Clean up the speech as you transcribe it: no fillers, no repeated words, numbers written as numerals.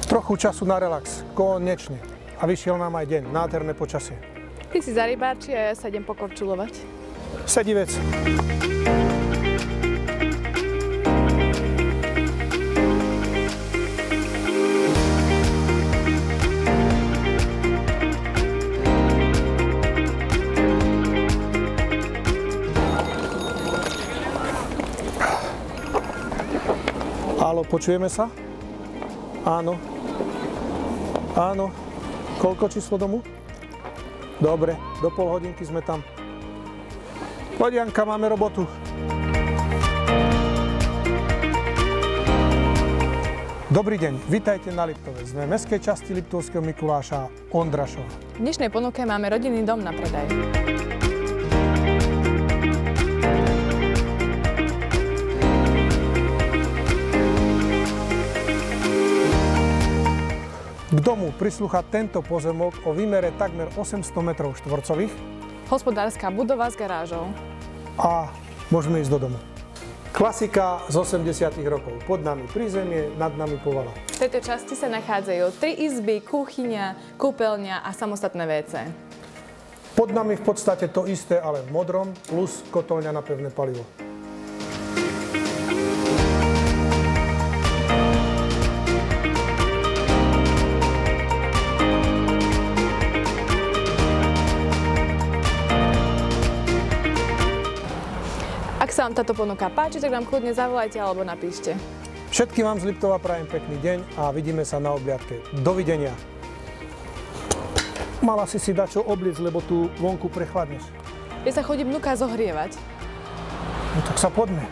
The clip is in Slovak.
Trochu času na relax, konečne. A vyšiel nám aj deň, nádherné počasie. Ty si za rybárči a ja sa idem pokorčulovať. Sedivec. Álo, počujeme sa? Áno. Áno. Koľko číslo domu? Dobre, do pol hodinky sme tam. Poď, Janka, máme robotu. Dobrý deň, vitajte na Liptove. Sme v mestskej časti Liptovského Mikuláša Ondrašova. V dnešnej ponuke máme rodinný dom na predaj. K domu prislúcha tento pozemok o výmere takmer 800 m². Hospodárska budova s garážou. A môžeme ísť do domu. Klasika z 80. rokov. Pod nami prízemie, nad nami povala. V tejto časti sa nachádzajú 3 izby, kuchyňa, kúpeľňa a samostatné WC. Pod nami v podstate to isté, ale v modrom, plus kotolňa na pevné palivo. Ak sa vám táto ponuka páči, tak nám kľudne zavolajte alebo napíšte. Všetkým vám z Liptova prajem pekný deň a vidíme sa na obliadke. Dovidenia. Mala si dať čo obliecť, lebo tu vonku prechladneš. Ja sa chodím vnuka zohrievať. No tak sa poďme.